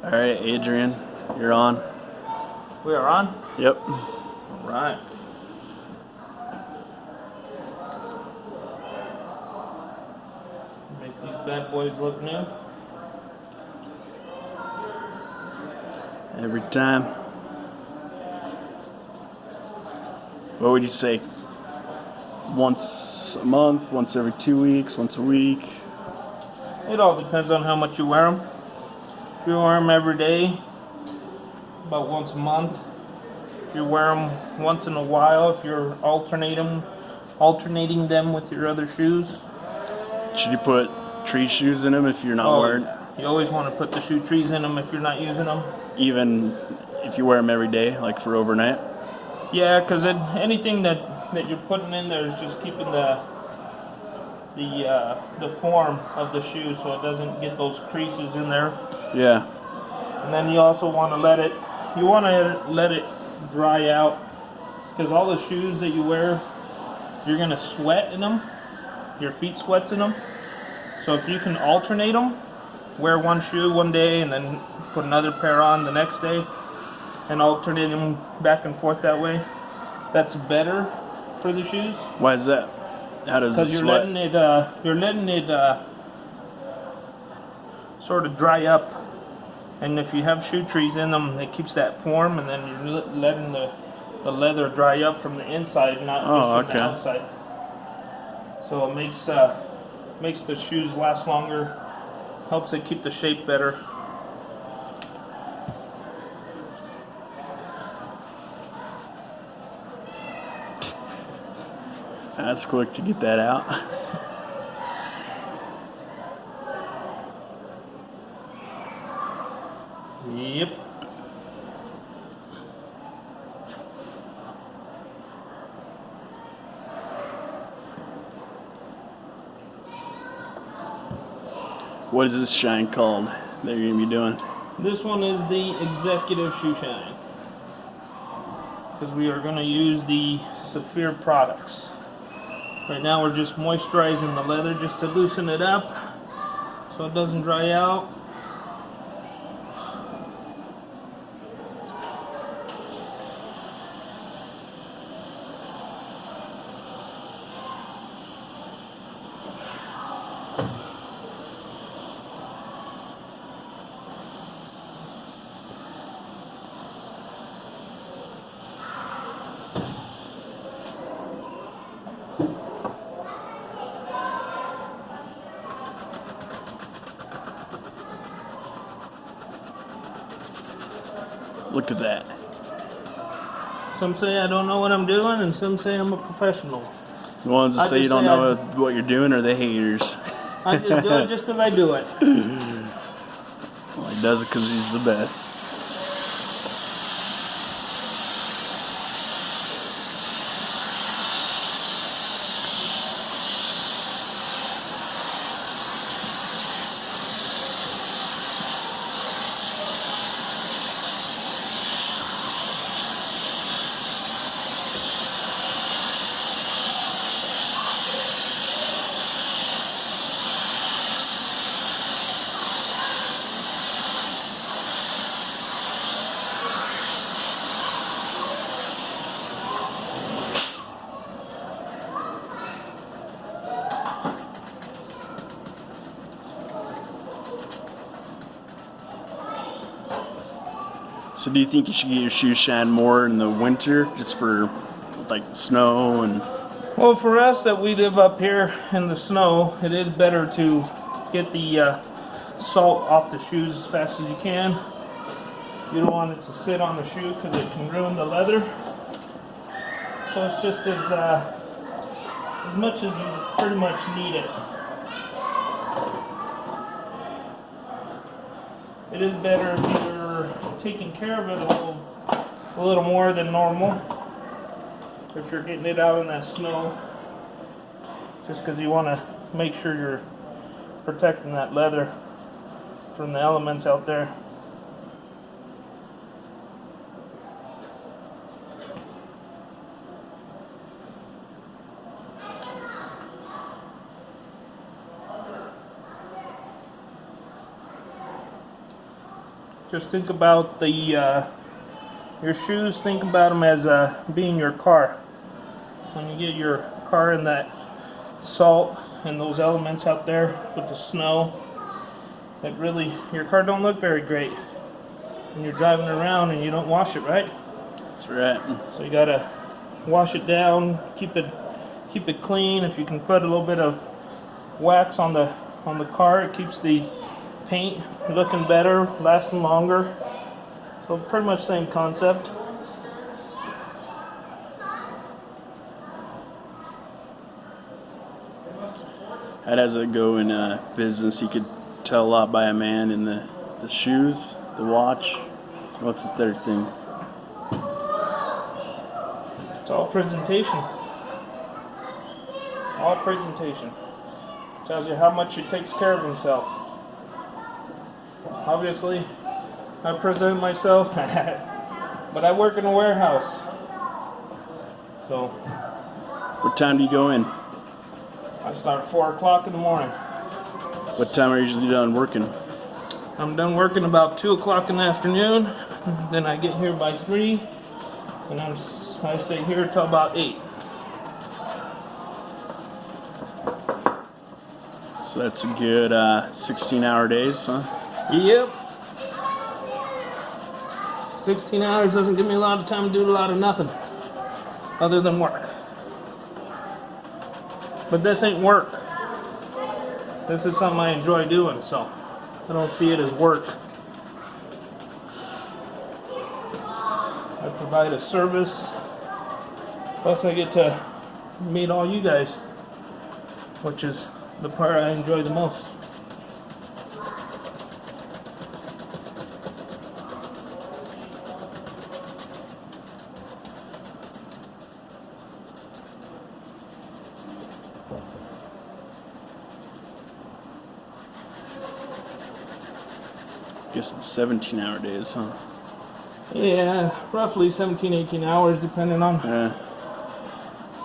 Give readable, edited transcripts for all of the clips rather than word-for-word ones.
All right, Adrian, you're on. We are on? Yep. All right. Make these bad boys look new. Every time. What would you say? Once a month, once every 2 weeks, once a week? It all depends on how much you wear them. If you wear them every day, about once a month. If you wear them once in a while, if you're alternating them with your other shoes. Should you put tree shoes in them if you're not wearing? You always want to put the shoe trees in them if you're not using them. Even if you wear them every day, like for overnight? Yeah, because anything that you're putting in there is just keeping the form of the shoe so it doesn't get those creases in there. Yeah. And then you also want to let it dry out, because all the shoes that you wear, you're going to sweat in them. Your feet sweats in them. So if you can alternate them, wear one shoe one day and then put another pair on the next day and alternate them back and forth that way, that's better for the shoes. Why is that? How does it sweat? You're letting it sort of dry up. And if you have shoe trees in them, it keeps that form, and then you're letting the leather dry up from the inside, not just from the outside. So it makes the shoes last longer, helps it keep the shape better. That's quick to get that out. Yep. What is this shine called that you're going to be doing? This one is the Executive Shoe Shine, because we are going to use the Saphir products. Right now we're just moisturizing the leather just to loosen it up so it doesn't dry out. Look at that. Some say I don't know what I'm doing, and some say I'm a professional. The ones that say you don't know what you're doing are the haters. I just do it just because I do it. Well, he does it because he's the best. So do you think you should get your shoes shine more in the winter, just for like snow and? Well, for us that we live up here in the snow, it is better to get the salt off the shoes as fast as you can. You don't want it to sit on the shoe because it can ruin the leather. So it's just as much as you pretty much need it. It is better if you're taking care of it a little more than normal. If you're getting it out in that snow, just because you want to make sure you're protecting that leather from the elements out there. just think about the your shoes. Think about them as being your car. When you get your car in that salt and those elements out there with the snow, that really your car don't look very great when you're driving around and you don't wash it, right? That's right. So you gotta wash it down, keep it clean. If you can put a little bit of wax on the car, it keeps the paint looking better, lasting longer. So pretty much same concept. How does it go in business? You could tell a lot by a man in the shoes, the watch. What's the third thing? It's all presentation. All presentation. Tells you how much he takes care of himself. Obviously, I present myself, but I work in a warehouse. So What time do you go in? I start 4 o'clock in the morning. What time are you usually done working? I'm done working about 2 o'clock in the afternoon. Then I get here by 3, and I stay here till about 8. So that's a good 16-hour days, huh? Yep. 16 hours doesn't give me a lot of time to do a lot of nothing other than work. But this ain't work. This is something I enjoy doing, so I don't see it as work. I provide a service, plus I get to meet all you guys, which is the part I enjoy the most. Guess it's 17-hour days, huh? Yeah, roughly 17, 18 hours, depending on Yeah.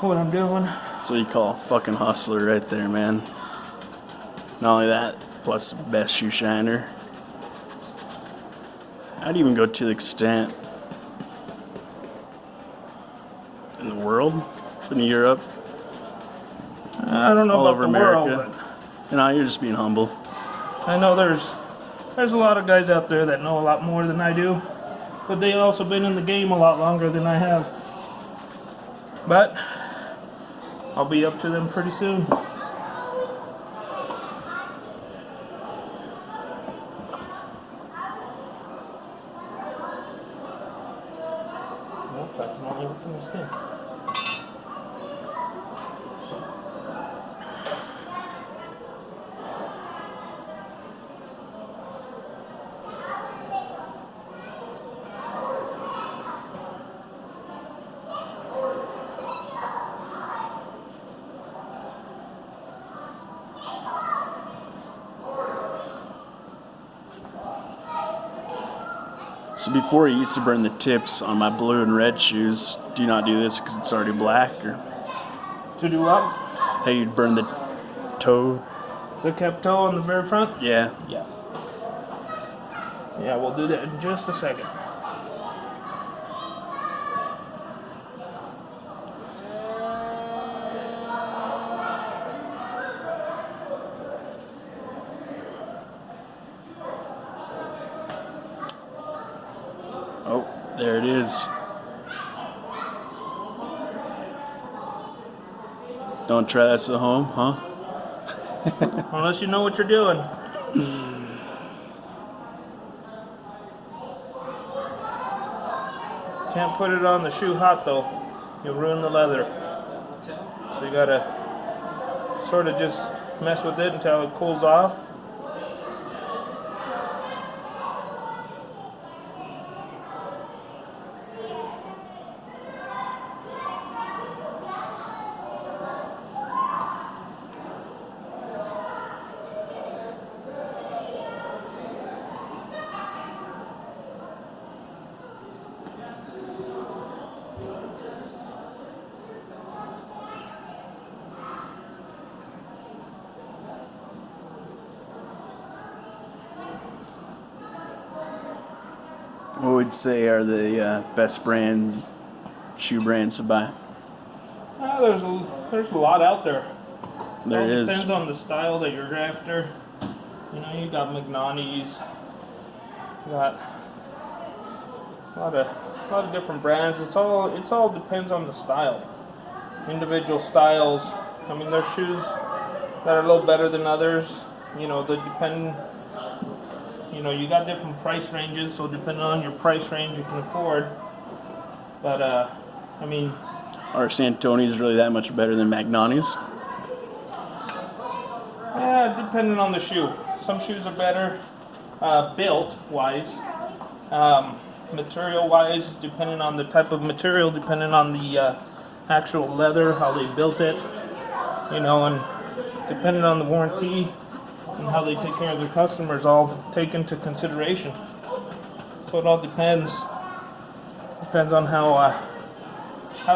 what I'm doing. That's what you call a fucking hustler right there, man. Not only that, plus best shoe shiner. I'd even go to the extent in the world, in Europe, I don't know all about over the America. world, You know, you're just being humble. but I know there's a lot of guys out there that know a lot more than I do, but they also been in the game a lot longer than I have. But I'll be up to them pretty soon. Nope, I can only open this thing. So before, I used to burn the tips on my blue and red shoes. Do you not do this because it's already black? Or To do what? hey, you'd burn the toe? The kept toe on the very front? Yeah. Yeah. Yeah, we'll do that in just a second. Oh, there it is. Don't try this at home, huh? Unless you know what you're doing. Can't put it on the shoe hot though. You'll ruin the leather. So you gotta sort of just mess with it until it cools off. What would you say are the best shoe brands to buy? There's a lot out there. There All is. depends on the style that you're after. You know, you got McNaughty's, you got a lot of different brands. It all depends on the style. Individual styles. I mean, there's shoes that are a little better than others. You know, they depend. You know, you got different price ranges, so depending on your price range, you can afford. But I mean, Are Santoni's really that much better than McNaughty's? yeah, depending on the shoe. Some shoes are better built wise, material wise, depending on the type of material, depending on the actual leather, how they built it, you know, and depending on the warranty and how they take care of their customers, all take into consideration. So it all depends on how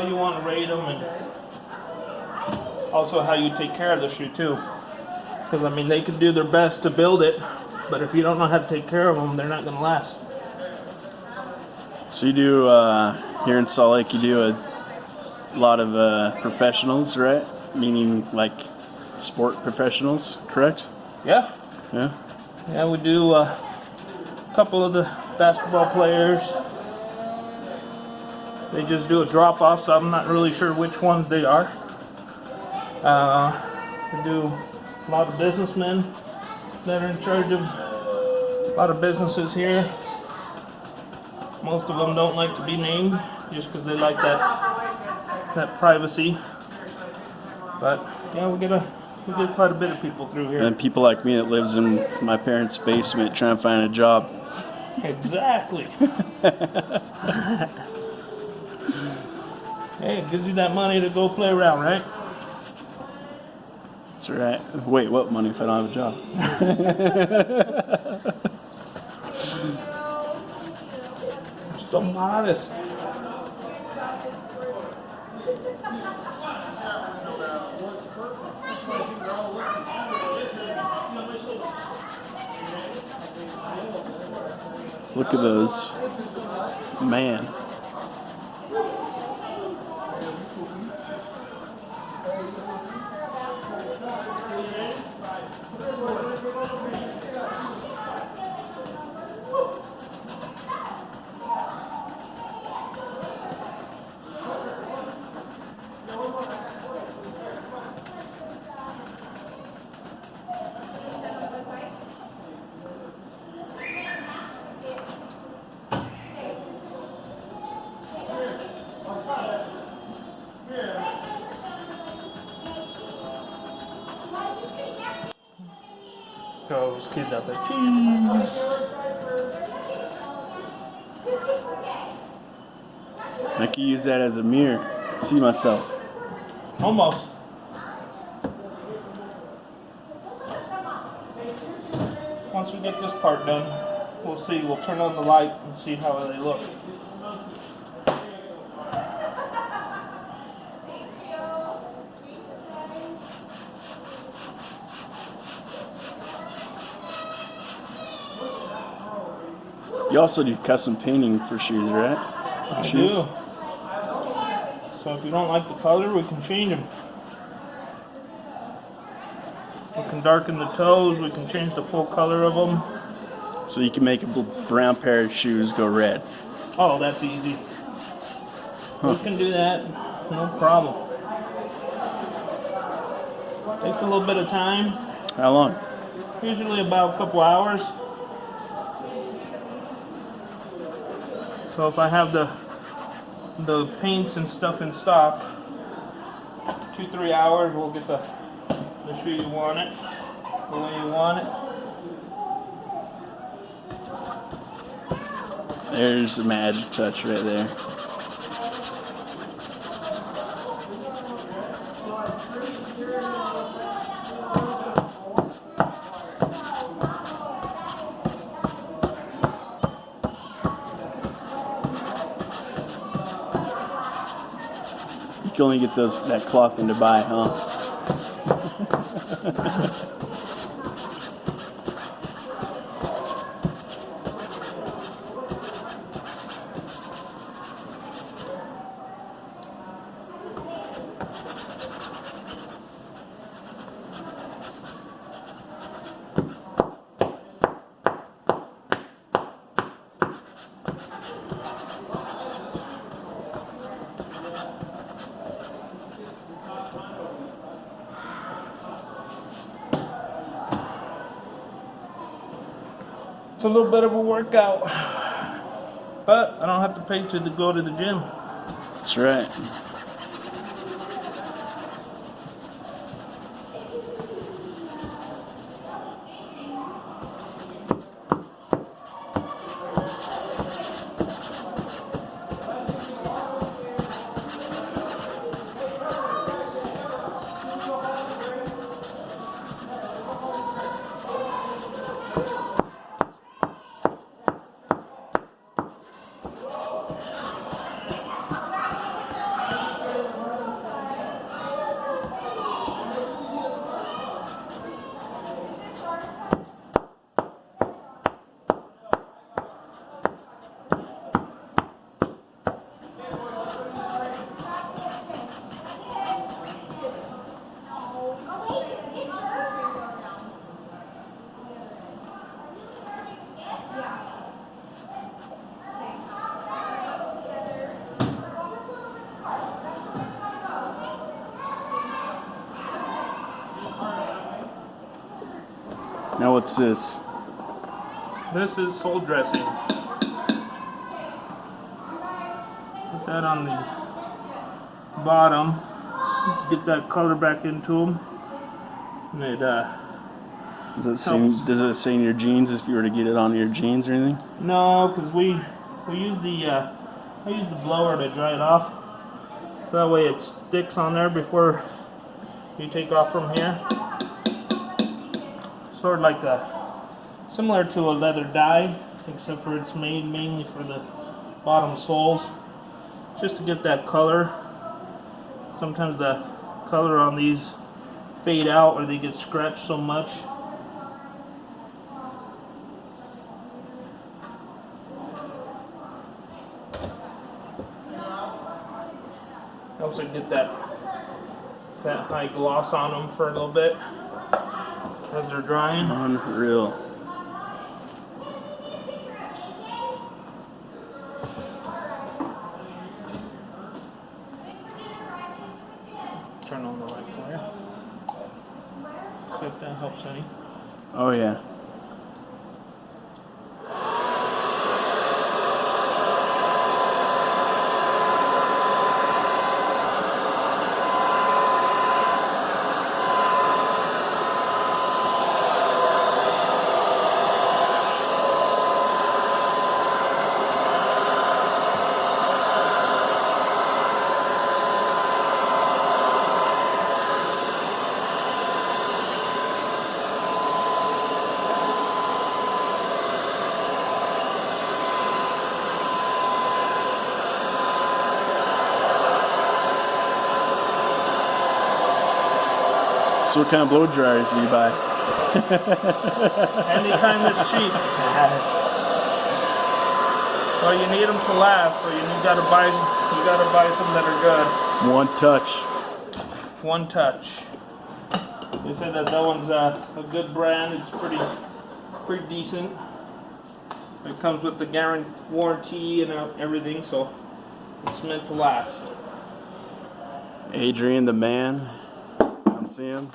you want to rate them, and also how you take care of the shoe too. Because I mean, they can do their best to build it, but if you don't know how to take care of them, they're not going to last. So you do here in Salt Lake, you do a lot of professionals, right? Meaning like sport professionals, correct? Yeah, Yeah. we do a couple of the basketball players. They just do a drop off, so I'm not really sure which ones they are. We do a lot of businessmen that are in charge of a lot of businesses here. Most of them don't like to be named just because they like that privacy. But yeah, we get quite a bit of people through here. And people like me that lives in my parents' basement trying to find a job. Exactly. Hey, it gives you that money to go play around, right? That's right. Wait, what money if I don't have a job? So modest. Look at those. Man. Those kids out there. Cheese. I can use that as a mirror to see myself. Almost. Once we get this part done, we'll see. We'll turn on the light and see how they look. You also do custom painting for shoes, right? I do. So if you don't like the color, we can change them. We can darken the toes. We can change the full color of them. So you can make a brown pair of shoes go red. Oh, that's easy. We can do that. No problem. Takes a little bit of time. How long? Usually about a couple hours. So if I have the paints and stuff in stock, 2-3 hours, we'll get the shoe you want it, the way you want it. There's the magic touch right there. You can only get that cloth in Dubai, huh? a little bit of a workout, but I don't have to pay to go to the gym. That's right. Now what's this? This is sole dressing. Put that on the bottom. Get that color back into them. And it Does it say in your jeans if you were to get it on your jeans or anything? no, because we use the I use the blower to dry it off. That way it sticks on there before you take off from here. Sort of like similar to a leather dye, except for it's made mainly for the bottom soles, just to get that color. Sometimes the color on these fade out or they get scratched so much. Helps it get that high gloss on them for a little bit as they're drying. Unreal. Turn on the light for you. See if that helps any. Oh yeah. So what kind of blow dryers do you buy? Anytime it's cheap. Well, you need them to last, so you gotta buy some that are good. One touch. One touch. They say that one's a good brand. It's pretty decent. It comes with the warranty and everything, so it's meant to last. Adrian, the man. Come see him.